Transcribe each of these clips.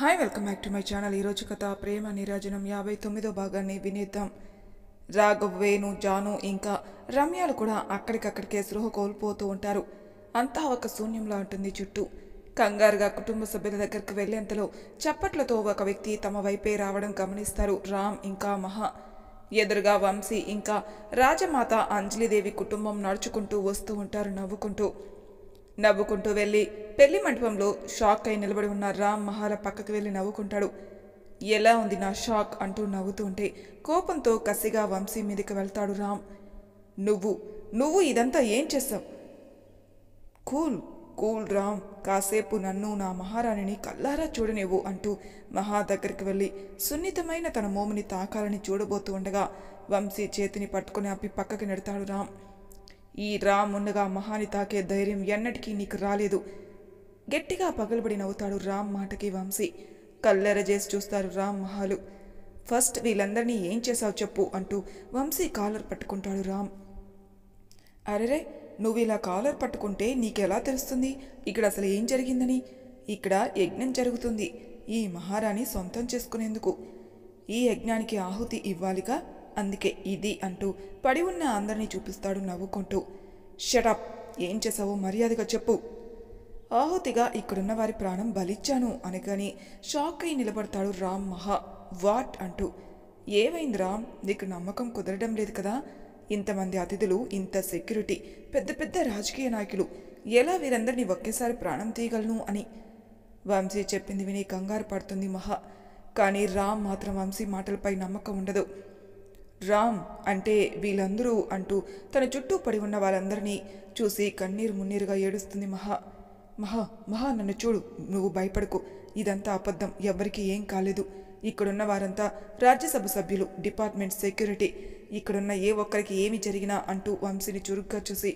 Hi welcome back to my channel. ఈరోజు కథ ప్రేమ నీరాజనం 59వ భాగాన్ని వినేద్దాం. రాఘవ్, వేణు, జాను ఇంకా రమ్యాలు కూడా అక్కడికక్కడికే స్పృహ కోల్పోతూ ఉంటారు. అంతా ఒక శూన్యంలా ఉంటుంది చుట్టూ. కంగారుగా కుటుంబ సభ్యుల దగ్గరికి వెళ్లేంతలో చప్పట్లతో ఒక వ్యక్తి తమ వైపే రావడం గమనిస్తారు రామ్ ఇంకా మహా. ఎదురుగా వంశీ ఇంకా రాజమాత అంజలిదేవి కుటుంబం నడుచుకుంటూ వస్తూ ఉంటారు నవ్వుకుంటూ వెళ్ళి పెళ్లి మండపంలో షాక్ అయి నిలబడి ఉన్న రామ్ మహాల పక్కకు వెళ్ళి నవ్వుకుంటాడు. ఎలా ఉంది నా షాక్ అంటూ నవ్వుతూ ఉంటే కోపంతో కసిగా వంశీ మీదకి వెళ్తాడు రామ్. నువ్వు ఇదంతా ఏం చేస్తావు? కూల్ రామ్, కాసేపు నన్ను నా మహారాణిని కల్లారా చూడనివ్వు అంటూ మహా దగ్గరికి వెళ్ళి సున్నితమైన తన మోముని తాకాలని చూడబోతూ ఉండగా వంశీ చేతిని పట్టుకుని ఆపి పక్కకి నెడతాడు రామ్. ఈ రామ్ ఉండగా మహాని తాకే ధైర్యం ఎన్నటికీ నీకు రాలేదు. గట్టిగా పగలబడి నవ్వుతాడు రామ్ మాటకి వంశీ. కల్లెర చేసి చూస్తారు రామ్ మహాలు. ఫస్ట్ వీళ్ళందరినీ ఏం చేశావు చెప్పు అంటూ వంశీ కాలర్ పట్టుకుంటాడు రామ్. అరెరే, నువ్వు ఇలా కాలర్ పట్టుకుంటే నీకెలా తెలుస్తుంది ఇక్కడ అసలు ఏం జరిగిందని? ఇక్కడ యజ్ఞం జరుగుతుంది, ఈ మహారాణి సొంతం చేసుకునేందుకు. ఈ యజ్ఞానికి ఆహుతి ఇవ్వాలిగా, అందుకే ఇది అంటూ పడి ఉన్న అందరినీ చూపిస్తాడు నవ్వుకుంటూ. షటప్, ఏం చేసావో మర్యాదగా చెప్పు. ఆహుతిగా ఇక్కడున్న వారి ప్రాణం బలిచ్చాను అనగాని షాక్ అయి నిలబడతాడు రామ్ మహా. వాట్ అంటూ. ఏమైంది రామ్, నీకు నమ్మకం కుదరడం లేదు కదా? ఇంతమంది అతిథులు, ఇంత సెక్యూరిటీ, పెద్ద పెద్ద రాజకీయ నాయకులు, ఎలా వీరందరినీ ఒకేసారి ప్రాణం తీయగలను అని వంశీ చెప్పింది విని కంగారు పడుతుంది మహా. కానీ రామ్ మాత్రం వంశీ మాటలపై నమ్మకం ఉండదు. రామ్ అంటే వీళ్ళందరూ అంటూ తన చుట్టూ పడి ఉన్న వాళ్ళందరినీ చూసి కన్నీరు మున్నీరుగా ఏడుస్తుంది మహా. మహా నన్ను చూడు, నువ్వు భయపడకు, ఇదంతా అబద్ధం, ఎవ్వరికీ ఏం కాలేదు. ఇక్కడున్న వారంతా రాజ్యసభ సభ్యులు, డిపార్ట్మెంట్ సెక్యూరిటీ, ఇక్కడున్న ఏ ఒక్కరికి ఏమి జరిగినా అంటూ వంశీని చురుగ్గా చూసి,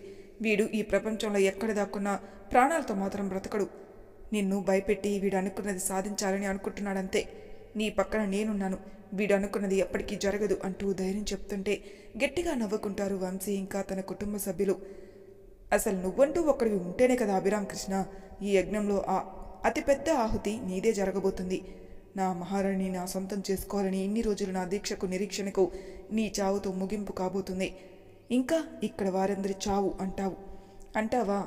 వీడు ఈ ప్రపంచంలో ఎక్కడ దాక్కున్నా ప్రాణాలతో మాత్రం బ్రతకడు. నిన్ను భయపెట్టి వీడు అనుకున్నది సాధించాలని అనుకుంటున్నాడంతే. నీ పక్కన నేనున్నాను, వీడు అనుకున్నది ఎప్పటికీ జరగదు అంటూ ధైర్యం చెప్తుంటే గట్టిగా నవ్వుకుంటారు వంశీ ఇంకా తన కుటుంబ సభ్యులు. అసలు నువ్వంటూ ఒకడివి ఉంటేనే కదా అభిరామ్ కృష్ణ, ఈ యజ్ఞంలో అతిపెద్ద ఆహుతి నీదే జరగబోతుంది. నా మహారాణిని నా సొంతం చేసుకోవాలని ఇన్ని రోజులు నా దీక్షకు నిరీక్షణకు నీ చావుతో ముగింపు కాబోతుంది. ఇంకా ఇక్కడ వారందరి చావు అంటావా?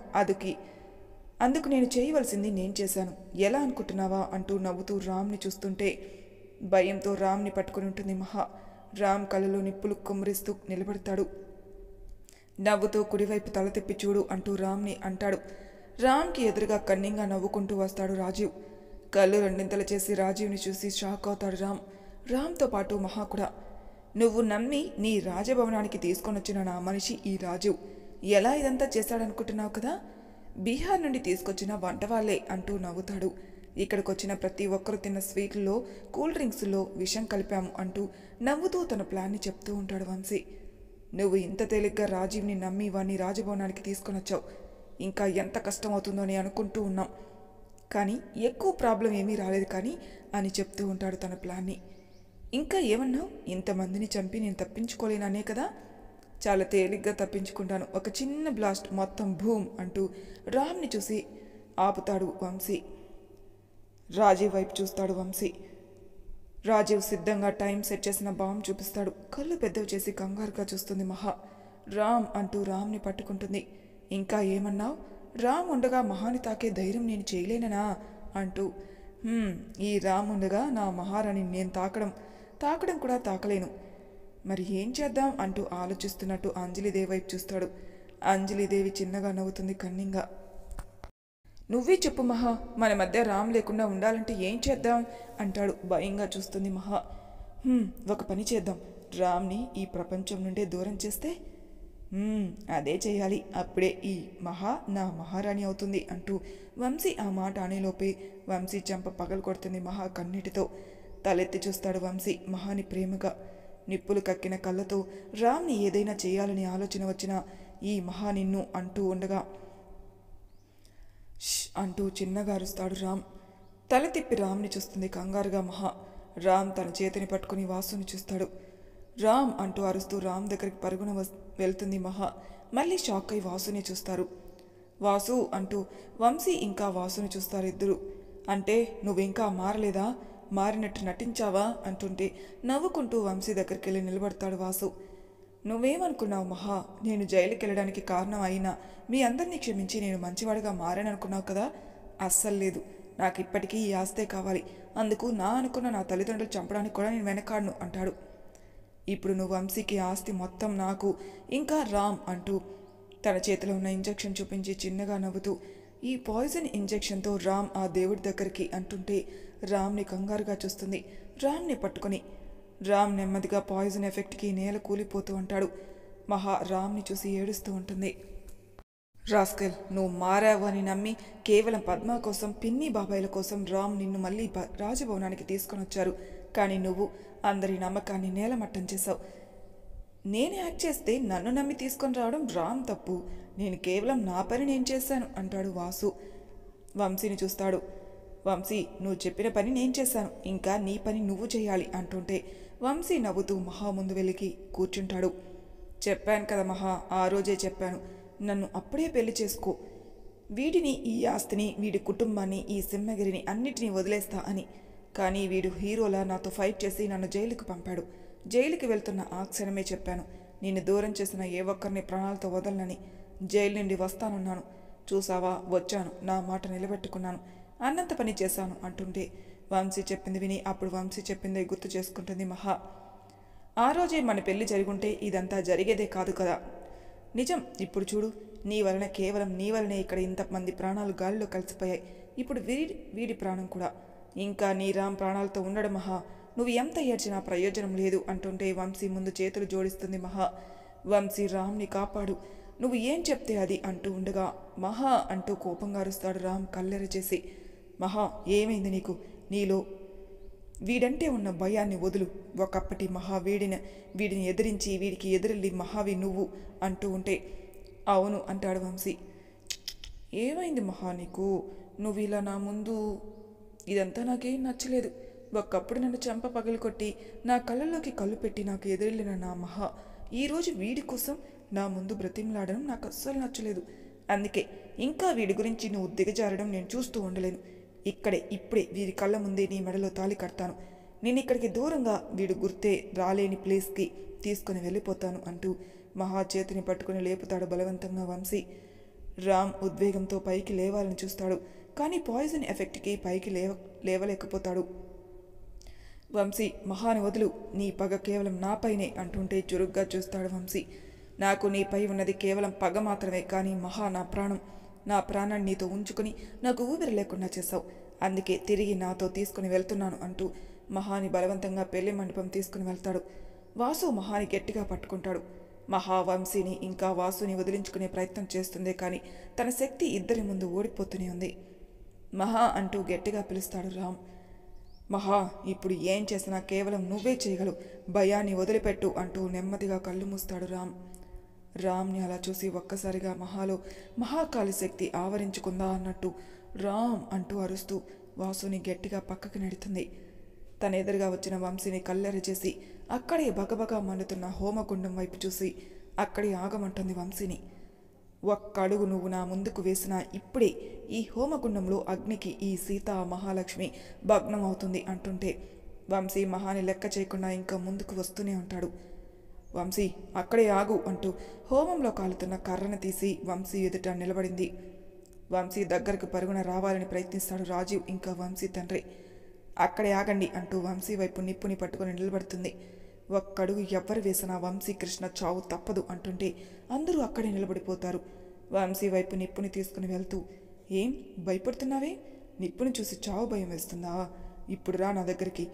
అందుకు నేను చేయవలసింది నేను చేశాను, ఎలా అనుకుంటున్నావా అంటూ నవ్వుతూ రామ్ని చూస్తుంటే భయంతో రామ్ని పట్టుకుని ఉంటుంది మహా. రామ్ కళ్ళలో నిప్పులు కుమ్మరిస్తూ నిలబడతాడు. నవ్వుతూ కుడివైపు తల తిప్పి చూడు అంటూ రామ్ని అంటాడు. రామ్కి ఎదురుగా కన్నింగా నవ్వుకుంటూ వస్తాడు రాజీవ్. కళ్ళు రెండింతలు చేసి రాజీవ్ని చూసి షాక్ అవుతాడు రామ్తో పాటు మహా కూడా. నువ్వు నమ్మి నీ రాజభవనానికి తీసుకొని వచ్చిన నా మనిషి ఈ రాజీవ్ ఎలా ఇదంతా చేశాడనుకుంటున్నావు కదా? బీహార్ నుండి తీసుకొచ్చిన వంటవాళ్లే అంటూ నవ్వుతాడు. ఇక్కడికొచ్చిన ప్రతి ఒక్కరూ తిన్న స్వీట్లలో, కూల్ డ్రింక్స్లో విషం కలిపాము అంటూ నవ్వుతూ తన ప్లాన్ని చెప్తూ ఉంటాడు వంశీ. నువ్వు ఇంత తేలిగ్గా రాజీవ్ని నమ్మి వాణ్ణి రాజభవనానికి తీసుకొని వచ్చావు. ఇంకా ఎంత కష్టం అవుతుందో అని అనుకుంటూ ఉన్నాం, కానీ ఎక్కువ ప్రాబ్లం ఏమీ రాలేదు కానీ అని చెప్తూ ఉంటాడు తన ప్లాన్ని. ఇంకా ఏమన్నావు? ఇంతమందిని చంపి నేను తప్పించుకోలేననే కదా? చాలా తేలిగ్గా తప్పించుకుంటాను, ఒక చిన్న బ్లాస్ట్ మొత్తం భూమ్ అంటూ రామ్ని చూసి ఆపుతాడు వంశీ. రాజీవ్ వైపు చూస్తాడు వంశీ. రాజీవ్ సిద్ధంగా టైం సెట్ చేసిన బాంబ్ చూపిస్తాడు. కళ్ళు పెద్దవి చేసి కంగారుగా చూస్తుంది మహా. రామ్ అంటూ రామ్ని పట్టుకుంటుంది. ఇంకా ఏమన్నావు? రామ్ ఉండగా మహాని తాకే ధైర్యం నేను చేయలేననా అంటూ. ఈ రామ్ ఉండగా నా మహారాణి నేను తాకడం కూడా తాకలేను, మరి ఏం చేద్దాం అంటూ ఆలోచిస్తున్నట్టు అంజలిదేవి వైపు చూస్తాడు. అంజలిదేవి చిన్నగా నవ్వుతుంది కన్నింగా. నువ్వే చెప్పు మహా, మన మధ్య రామ్ లేకుండా ఉండాలంటే ఏం చేద్దాం అంటాడు భయంగా చూస్తుంది మహా. ఒక పని చేద్దాం, రామ్ని ఈ ప్రపంచం నుండే దూరం చేస్తే అదే చేయాలి, అప్పుడే ఈ మహా నా మహారాణి అవుతుంది అంటూ వంశీ ఆ మాట అనేలోపే వంశీ చెంప పగలు కొడుతుంది మహా కన్నీటితో. తలెత్తి చూస్తాడు వంశీ మహాని ప్రేమగా. నిప్పులు కక్కిన కళ్ళతో రామ్ని ఏదైనా చేయాలని ఆలోచన వచ్చినా ఈ మహా నిన్ను అంటూ ఉండగా అంటూ చిన్నగా అరుస్తాడు రామ్. తల తిప్పి రామ్ని చూస్తుంది కంగారుగా మహా. రామ్ తన చేతిని పట్టుకుని వాసుని చూస్తాడు. రామ్ అంటూ అరుస్తూ రామ్ దగ్గరికి పరుగున వెళ్తుంది మహా. మళ్ళీ షాక్ అయి వాసుని చూస్తారు. వాసు అంటూ వంశీ ఇంకా వాసుని చూస్తారు ఇద్దరు. అంటే నువ్వింకా మారలేదా, మారినట్టు నటించావా అంటుంటే నవ్వుకుంటూ వంశీ దగ్గరికి వెళ్ళి నిలబడతాడు వాసు. నువ్వేమనుకున్నావు మహా, నేను జైలుకి వెళ్ళడానికి కారణం అయినా మీ అందరినీ క్షమించి నేను మంచివాడిగా మారాననుకున్నావు కదా? అస్సలు లేదు. నాకు ఇప్పటికీ ఈ ఆస్తే కావాలి. అందుకు నా అనుకున్న నా తల్లిదండ్రులు చంపడానికి కూడా నేను వెనకాడను అంటాడు. ఇప్పుడు నువ్వు వంశీకి ఆస్తి మొత్తం నాకు ఇంకా రామ్ అంటూ తన చేతిలో ఉన్న ఇంజెక్షన్ చూపించి చిన్నగా నవ్వుతూ ఈ పాయిజన్ ఇంజెక్షన్తో రామ్ ఆ దేవుడి దగ్గరికి అంటుంటే రామ్ని కంగారుగా చూస్తుంది. రామ్ని పట్టుకొని రామ్ నెమ్మదిగా పాయిజన్ ఎఫెక్ట్కి నేల కూలిపోతూ ఉంటాడు. మహా రామ్ని చూసి ఏడుస్తూ ఉంటుంది. రాస్కెల్, నువ్వు మారావు అని నమ్మి కేవలం పద్మ కోసం, పిన్ని బాబాయిల కోసం రామ్ నిన్ను మళ్ళీ రాజభవనానికి తీసుకొని వచ్చారు. కానీ నువ్వు అందరి నమ్మకాన్ని నేలమట్టం చేశావు. నేను యాక్ట్ చేస్తే నన్ను నమ్మి తీసుకొని రావడం రామ్ తప్పు. నేను కేవలం నా పని నేను చేశాను అంటాడు వాసు. వంశీని చూస్తాడు. వంశీ, నువ్వు చెప్పిన పని నేను చేశాను, ఇంకా నీ పని నువ్వు చేయాలి అంటుంటే వంశీ నవ్వుతూ మహా ముందు వెళ్ళి కూర్చుంటాడు. చెప్పాను కదా మహా, ఆ రోజే చెప్పాను, నన్ను అప్పుడే పెళ్లి చేసుకో. వీడిని, ఈ ఆస్తిని, వీడి కుటుంబాన్ని, ఈ సింహగిరిని అన్నిటినీ వదిలేస్తా అని. కానీ వీడు హీరోలా నాతో ఫైట్ చేసి నన్ను జైలుకు పంపాడు. జైలుకి వెళ్తున్న ఆ క్షణమే చెప్పాను, నిన్ను దూరం చేసిన ఏ ఒక్కరిని ప్రాణాలతో వదలనని. జైలు నుండి వస్తానున్నాను, చూసావా వచ్చాను, నా మాట నిలబెట్టుకున్నాను, అన్నంత పని చేశాను అంటుంటే వంశీ చెప్పింది విని అప్పుడు వంశీ చెప్పిందే గుర్తు చేసుకుంటుంది మహా. ఆ రోజే మన పెళ్లి జరుగుంటే ఇదంతా జరిగేదే కాదు కదా. నిజం, ఇప్పుడు చూడు, నీ వలన, కేవలం నీ వలనే ఇక్కడ ఇంతమంది ప్రాణాలు గాలిలో కలిసిపోయాయి. ఇప్పుడు వీడి ప్రాణం కూడా. ఇంకా నీ రామ్ ప్రాణాలతో ఉండడం మహా. నువ్వు ఎంత ఏడ్చినా ప్రయోజనం లేదు అంటుంటే వంశీ ముందు చేతులు జోడిస్తుంది మహా. వంశీ, రామ్ని కాపాడు, నువ్వు ఏం చెప్తే అది అంటూ ఉండగా మహా అంటూ కోపంగా అరుస్తాడు రామ్ కల్లెర చేసి. మహా, ఏమైంది నీకు? నీలో వీడంటే ఉన్న భయాన్ని వదులు. ఒకప్పటి మహా వీడిని ఎదిరించి వీడికి ఎదురెళ్ళి మహావి నువ్వు అంటూ ఉంటే అవును అంటాడు వంశీ. ఏమైంది మహా నీకు? నువ్వు ఇలా నా ముందు, ఇదంతా నాకేం నచ్చలేదు. ఒకప్పుడు నన్ను చెంప పగలు కొట్టి నా కళ్ళల్లోకి కళ్ళు పెట్టి నాకు ఎదురెళ్ళిన నా మహా ఈరోజు వీడి కోసం నా ముందు బ్రతిమలాడడం నాకు అస్సలు నచ్చలేదు. అందుకే ఇంకా వీడి గురించి నువ్వు దిగజారడం నేను చూస్తూ ఉండలేను. ఇప్పుడే వీడి కళ్ళ ముందే నీ మెడలో తాళి కడతాను. నేను ఇక్కడికి దూరంగా వీడు గుర్తే రాలేని ప్లేస్కి తీసుకుని వెళ్ళిపోతాను అంటూ మహా చేతిని పట్టుకుని లేపుతాడు బలవంతంగా వంశీ. రామ్ ఉద్వేగంతో పైకి లేవాలని చూస్తాడు, కానీ పాయిజన్ ఎఫెక్ట్కి పైకి లేవలేకపోతాడు. వంశీ, మహాని వదులు, నీ పగ కేవలం నాపైనే అంటుంటే చురుగ్గా చూస్తాడు వంశీ. నాకు నీపై ఉన్నది కేవలం పగ మాత్రమే, కానీ మహా నా ప్రాణం. నా ప్రాణాన్ని నీతో ఉంచుకుని నాకు ఊపిరి లేకుండా చేశావు. అందుకే తిరిగి నాతో తీసుకుని వెళ్తున్నాను అంటూ మహాని బలవంతంగా పెళ్లి మండపం తీసుకుని వెళ్తాడు. వాసు మహాని గట్టిగా పట్టుకుంటాడు. మహా వంశీని ఇంకా వాసుని వదిలించుకునే ప్రయత్నం చేస్తుందే కానీ తన శక్తి ఇద్దరి ముందు ఓడిపోతూనే ఉంది. మహా అంటూ గట్టిగా పిలుస్తాడు రామ్. మహా, ఇప్పుడు ఏం చేసినా కేవలం నువ్వే చేయగలవు, భయాన్ని వదిలిపెట్టు అంటూ నెమ్మదిగా కళ్ళు మూస్తాడు రామ్ని అలా చూసి ఒక్కసారిగా మహాలో మహాకాళి శక్తి ఆవరించుకుందా అన్నట్టు రామ్ అంటూ అరుస్తూ వాసుని గట్టిగా పక్కకి నెడుతుంది. తన ఎదురుగా వచ్చిన వంశీని కల్లెర చేసి అక్కడే బగబగా మండుతున్న హోమగుండం వైపు చూసి అక్కడే ఆగమంటుంది వంశీని. ఒక్క అడుగు నువ్వు నా ముందుకు వేసినా ఇప్పుడే ఈ హోమగుండంలో అగ్నికి ఈ సీతా మహాలక్ష్మి భగ్నం అవుతుంది అంటుంటే వంశీ మహాని లెక్క చేయకుండా ఇంకా ముందుకు వస్తూనే ఉంటాడు. వంశీ, అక్కడే ఆగు అంటూ హోమంలో కాలుతున్న కర్రను తీసి వంశీ ఎదుట నిలబడింది. వంశీ దగ్గరకు పరుగున రావాలని ప్రయత్నిస్తాడు రాజీవ్ ఇంకా వంశీ తండ్రి. అక్కడే ఆగండి అంటూ వంశీ వైపు నిప్పుని పట్టుకుని నిలబడుతుంది. ఒక్కడుగు ఎవ్వరు వేసినా వంశీ కృష్ణ చావు తప్పదు అంటుంటే అందరూ అక్కడే నిలబడిపోతారు. వంశీ వైపు నిప్పుని తీసుకుని వెళ్తూ, ఏం భయపడుతున్నావే? నిప్పుని చూసి చావు భయం వేస్తుందా? ఇప్పుడు రా నా దగ్గరికి,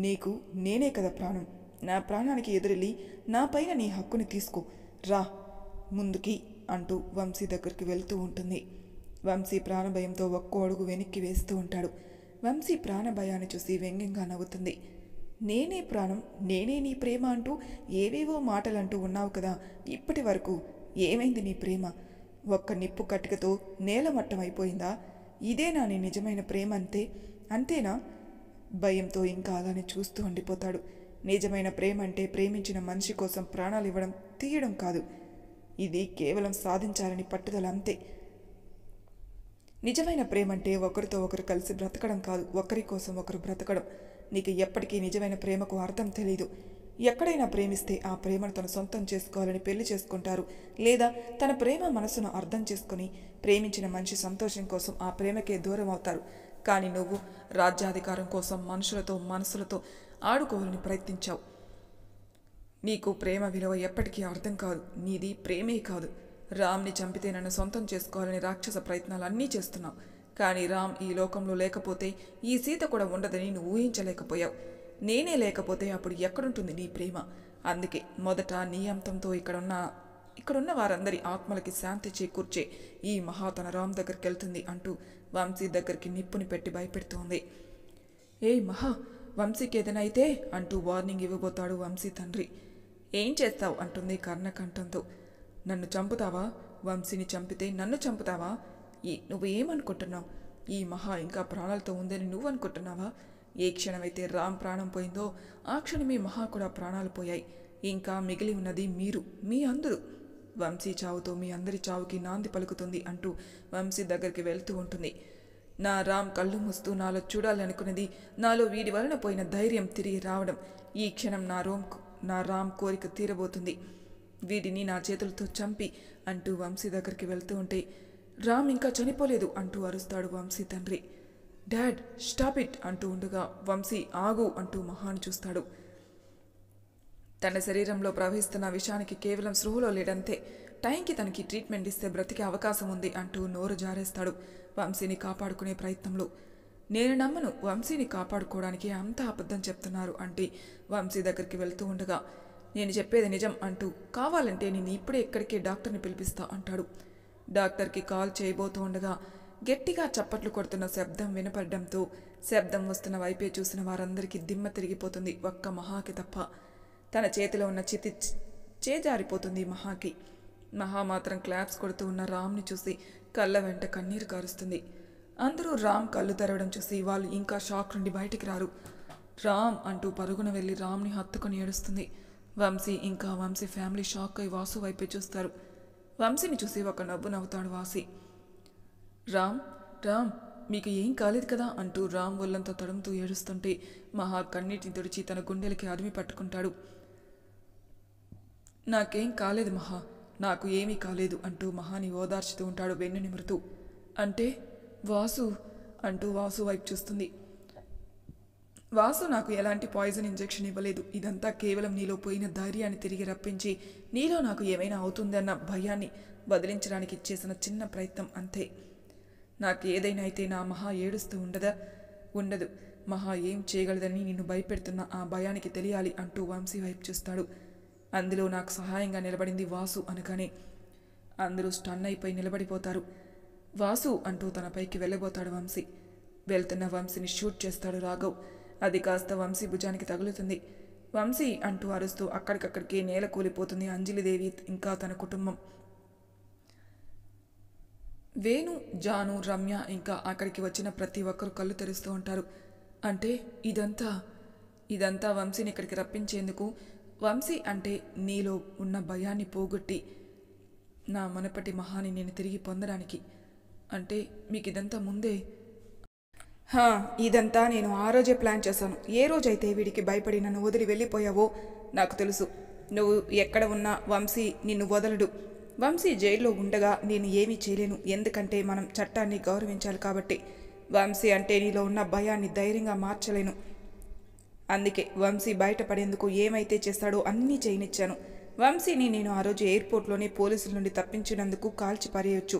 నీకు నేనే కదా ప్రాణం. నా ప్రాణానికి ఎదురెళ్ళి నా పైన నీ హక్కుని తీసుకో, రా ముందుకి అంటూ వంశీ దగ్గరికి వెళ్తూ ఉంటుంది. వంశీ ప్రాణభయంతో ఒక్కో అడుగు వెనక్కి వేస్తూ ఉంటాడు. వంశీ ప్రాణభయాన్ని చూసి వ్యంగ్యంగా నవ్వుతుంది. నేనే ప్రాణం, నేనే నీ ప్రేమ అంటూ ఏవేవో మాటలంటూ ఉన్నావు కదా, ఇప్పటి వరకు ఏమైంది నీ ప్రేమ? ఒక్క నిప్పు కట్టికతో నేలమట్టం అయిపోయిందా? ఇదేనా నీ నిజమైన ప్రేమ? అంతేనా? భయంతో ఇంకా అలానే చూస్తూ ఉండిపోతాడు. నిజమైన ప్రేమ అంటే ప్రేమించిన మనిషి కోసం ప్రాణాలు ఇవ్వడం, తీయడం కాదు. ఇది కేవలం సాధించాలని పట్టుదల అంతే. నిజమైన ప్రేమ అంటే ఒకరితో ఒకరు కలిసి బ్రతకడం కాదు, ఒకరి కోసం ఒకరు బ్రతకడం. నీకు ఎప్పటికీ నిజమైన ప్రేమకు అర్థం తెలీదు. ఎక్కడైనా ప్రేమిస్తే ఆ ప్రేమను తన సొంతం చేసుకోవాలని పెళ్లి చేసుకుంటారు, లేదా తన ప్రేమ మనసును అర్థం చేసుకుని ప్రేమించిన మనిషి సంతోషం కోసం ఆ ప్రేమకే దూరం అవుతారు. కానీ నువ్వు రాజ్యాధికారం కోసం మనుషులతో మనసులతో ఆడుకోవాలని ప్రయత్నించావు. నీకు ప్రేమ విలువ ఎప్పటికీ అర్థం కాదు. నీది ప్రేమే కాదు. రామ్ని చంపితే నన్ను సొంతం చేసుకోవాలని రాక్షస ప్రయత్నాలు అన్నీ చేస్తున్నావు. కానీ రామ్ ఈ లోకంలో లేకపోతే ఈ సీత కూడా ఉండదని నువ్వు ఊహించలేకపోయావు. నేనే లేకపోతే అప్పుడు ఎక్కడుంటుంది నీ ప్రేమ? అందుకే మొదట నీ అంతంతో ఇక్కడున్న వారందరి ఆత్మలకి శాంతి చేకూర్చే ఈ మహాతన రామ్ దగ్గరికి వెళ్తుంది అంటూ వంశీ దగ్గరికి నిప్పుని పెట్టి భయపెడుతోంది. ఏయ్ మహా, వంశీకి ఏదైనా అయితే అంటూ వార్నింగ్ ఇవ్వబోతాడు వంశీ తండ్రి. ఏం చేస్తావు అంటుంది కర్ణకంఠంతో. నన్ను చంపుతావా? వంశీని చంపితే నన్ను చంపుతావా? నువ్వు ఏమనుకుంటున్నావు? ఈ మహా ఇంకా ప్రాణాలతో ఉందని నువ్వు అనుకుంటున్నావా? ఏ క్షణమైతే రామ్ ప్రాణం పోయిందో ఆ క్షణమే మహా కూడా ప్రాణాలు పోయాయి. ఇంకా మిగిలి ఉన్నది మీరు, మీ అందరూ. వంశీ చావుతో మీ అందరి చావుకి నాంది పలుకుతుంది అంటూ వంశీ దగ్గరికి వెళ్తూ ఉంటుంది. నా రామ్ కళ్ళు మూస్తూ నాలో చూడాలనుకున్నది, నాలో వీడి వలన పోయిన ధైర్యం తిరిగి రావడం. ఈ క్షణం నా రామ్ కోరిక తీరబోతుంది. వీడిని నా చేతులతో చంపి అంటూ వంశీ దగ్గరికి వెళ్తూ ఉంటే, రామ్ ఇంకా చనిపోలేదు అంటూ అరుస్తాడు వంశీ తండ్రి. డాడ్ స్టాప్ ఇట్ అంటూ ఉండగా వంశీ ఆగు అంటూ మహాను చూస్తాడు. తన శరీరంలో ప్రవహిస్తున్న విషానికి కేవలం స్పృహలో లేడంతే. టైంకి తనకి ట్రీట్మెంట్ ఇస్తే బ్రతికే అవకాశం ఉంది అంటూ నోరు జారేస్తాడు వంశీని కాపాడుకునే ప్రయత్నంలో. నేను నమ్మను, వంశీని కాపాడుకోవడానికి అంత అబద్ధం చెప్తున్నారు అంటే వంశీ దగ్గరికి వెళ్తూ ఉండగా, నేను చెప్పేది నిజం అంటూ, కావాలంటే నేను ఇప్పుడే ఇక్కడికే డాక్టర్ని పిలిపిస్తా అంటాడు. డాక్టర్కి కాల్ చేయబోతూ ఉండగా గట్టిగా చప్పట్లు కొడుతున్న శబ్దం వినపడడంతో శబ్దం వస్తున్న వైపే చూసిన వారందరికీ దిమ్మ తిరిగిపోతుంది, ఒక్క మహాకి తప్ప. తన చేతిలో ఉన్న చితి చేజారిపోతుంది మహాకి. మహా మాత్రం క్లాప్స్ కొడుతూ ఉన్న రామ్ని చూసి కళ్ళ వెంట కన్నీరు కారుస్తుంది. అందరూ రామ్ కళ్ళు తెరవడం చూసి వాళ్ళు ఇంకా షాక్ నుండి బయటికి రారు. రామ్ అంటూ పరుగున వెళ్ళి రామ్ని హత్తుకొని ఏడుస్తుంది. వంశీ ఇంకా వంశీ ఫ్యామిలీ షాక్ అయి వాసు వైపే చూస్తారు. వంశీని చూసి ఒక నవ్వు నవ్వుతాడు వాసి. రామ్ రామ్ మీకు ఏం కాలేదు కదా అంటూ రామ్ ఒళ్ళంతా తడుముతూ ఏడుస్తుంటే మహా కన్నీటిని తుడిచి తన గుండెలకి అదిమి పట్టుకుంటాడు. నాకేం కాలేదు మహా, నాకు ఏమీ కాలేదు అంటూ మహాని ఓదార్చుతూ ఉంటాడు వెన్ను నిమురుతూ. అంటే వాసు అంటూ వాసు వైపు చూస్తుంది. వాసు నాకు ఎలాంటి పాయిజన్ ఇంజెక్షన్ ఇవ్వలేదు. ఇదంతా కేవలం నీలో పోయిన ధైర్యాన్ని తిరిగి రప్పించి నీలో నాకు ఏమైనా అవుతుందన్న భయాన్ని బదిలించడానికి చేసిన చిన్న ప్రయత్నం అంతే. నాకు ఏదైనా అయితే నా మహా ఏడుస్తూ ఉండదు. మహా ఏం చేయగలదని నిన్ను భయపెడుతున్న ఆ భయానికి తెలియాలి అంటూ వంశీ వైపు చూస్తాడు. అందులో నాకు సహాయంగా నిలబడింది వాసు అనగానే అందరూ స్టన్ అయిపోయి నిలబడిపోతారు. వాసు అంటూ తన పైకి వెళ్ళబోతాడు వంశీ. వెళ్తున్న వంశీని షూట్ చేస్తాడు రాఘవ్. అది కాస్త వంశీ భుజానికి తగులుతుంది. వంశీ అంటూ అరుస్తూ అక్కడికక్కడికి నేల కూలిపోతుంది అంజలిదేవి ఇంకా తన కుటుంబం. వేణు, జాను, రమ్య ఇంకా అక్కడికి వచ్చిన ప్రతి ఒక్కరు కళ్ళు తెరుస్తూ ఉంటారు. అంటే ఇదంతా వంశీని ఇక్కడికి రప్పించేందుకు, వంశీ అంటే నీలో ఉన్న భయాన్ని పోగొట్టి నా మనపటి మహాని నేను తిరిగి పొందడానికి. అంటే మీకు ఇదంతా ముందే? ఇదంతా నేను ఆ రోజే ప్లాన్ చేశాను. ఏ రోజైతే వీడికి భయపడి నన్ను వదిలి వెళ్ళిపోయావో నాకు తెలుసు. నువ్వు ఎక్కడ ఉన్నా వంశీ నిన్ను వదలడు. వంశీ జైల్లో ఉండగా నేను ఏమీ చేయలేను, ఎందుకంటే మనం చట్టాన్ని గౌరవించాలి కాబట్టి. వంశీ అంటే నీలో ఉన్న భయాన్ని ధైర్యంగా మార్చలేను. అందుకే వంశీ బయటపడేందుకు ఏమైతే చేస్తాడో అన్నీ చేయనిచ్చాను. వంశీని నేను ఆ రోజు ఎయిర్పోర్ట్లోనే పోలీసుల నుండి తప్పించినందుకు కాల్చి పారేయొచ్చు.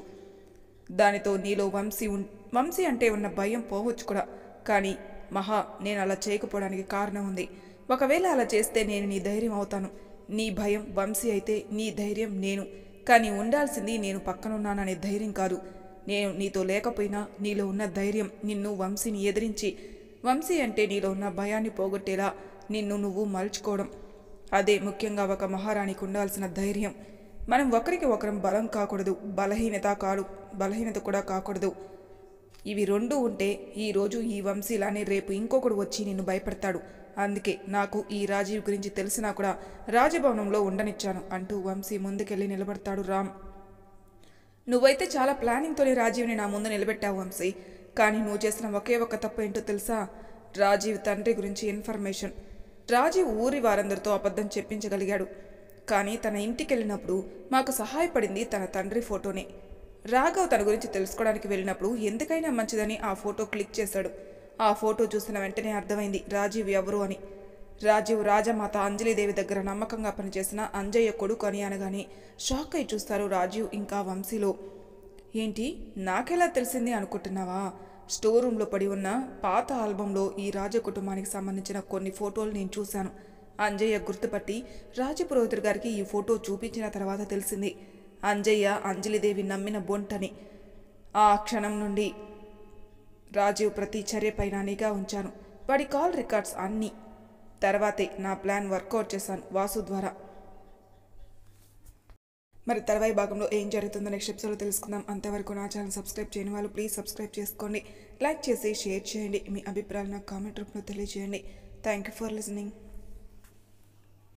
దానితో నీలో వంశీ అంటే ఉన్న భయం పోవచ్చు కూడా. కానీ మహా, నేను అలా చేయకపోవడానికి కారణం ఉంది. ఒకవేళ అలా చేస్తే నేను నీ ధైర్యం అవుతాను. నీ భయం వంశీ అయితే నీ ధైర్యం నేను. కానీ ఉండాల్సింది నేను పక్కనున్నాననే ధైర్యం కాదు. నేను నీతో లేకపోయినా నీలో ఉన్న ధైర్యం నిన్ను వంశీని ఎదిరించి, వంశీ అంటే నీలో ఉన్న భయాన్ని పోగొట్టేలా నిన్ను నువ్వు మలుచుకోవడం. అదే ముఖ్యంగా ఒక మహారాణికి ఉండాల్సిన ధైర్యం. మనం ఒకరికి ఒకరం బలం కాకూడదు, బలహీనత కూడా కాకూడదు. ఇవి రెండూ ఉంటే ఈరోజు ఈ వంశీలానే రేపు ఇంకొకడు వచ్చి నిన్ను భయపడతాడు. అందుకే నాకు ఈ రాజీవ్ గురించి తెలిసినా కూడా రాజభవనంలో ఉండనిచ్చాను అంటూ వంశీ ముందుకెళ్ళి నిలబడతాడు రామ్. నువ్వైతే చాలా ప్లానింగ్తోనే రాజీవ్ని నా ముందు నిలబెట్టావు వంశీ. కానీ నువ్వు చేసిన ఒకే ఒక్క తప్పు ఏంటో తెలుసా? రాజీవ్ తండ్రి గురించి ఇన్ఫర్మేషన్. రాజీవ్ ఊరి వారందరితో అబద్ధం చెప్పించగలిగాడు. కానీ తన ఇంటికి వెళ్ళినప్పుడు మాకు సహాయపడింది తన తండ్రి ఫోటోనే. రాఘవ్ తన గురించి తెలుసుకోవడానికి వెళ్ళినప్పుడు ఎందుకైనా మంచిదని ఆ ఫోటో క్లిక్ చేశాడు. ఆ ఫోటో చూసిన వెంటనే అర్థమైంది రాజీవ్ ఎవరు అని. రాజీవ్ రాజమాత అంజలిదేవి దగ్గర నమ్మకంగా పనిచేసిన అంజయ్య కొడుకు అని అనగానే షాక్ అయి చూస్తారు రాజీవ్ ఇంకా వంశీలో. ఏంటి, నాకెలా తెలిసింది అనుకుంటున్నావా? స్టోర్ రూమ్లో పడి ఉన్న పాత ఆల్బంలో ఈ రాజ కుటుంబానికి సంబంధించిన కొన్ని ఫోటోలు నేను చూశాను. అంజయ్య గుర్తుపట్టి రాజపురోహితుడు గారికి ఈ ఫోటో చూపించిన తర్వాత తెలిసింది అంజయ్య అంజలిదేవి నమ్మిన బొంటని. ఆ క్షణం నుండి రాజీవ్ ప్రతి చర్యపైన నిఘా ఉంచాను. వాడి కాల్ రికార్డ్స్ అన్నీ. తర్వాతే నా ప్లాన్ వర్కౌట్ చేశాను వాసు ద్వారా. మరి తర్వాయి భాగంలో ఏం జరుగుతుందో నెక్స్ట్ ఎపిసోడ్లో తెలుసుకుందాం. అంతవరకు నా ఛానల్ సబ్స్క్రైబ్ చేయని వాళ్ళు ప్లీజ్ సబ్స్క్రైబ్ చేసుకోండి. లైక్ చేసి షేర్ చేయండి. మీ అభిప్రాయాలు నాకు కామెంట్ రూపంలో తెలియజేయండి. Thank you for listening.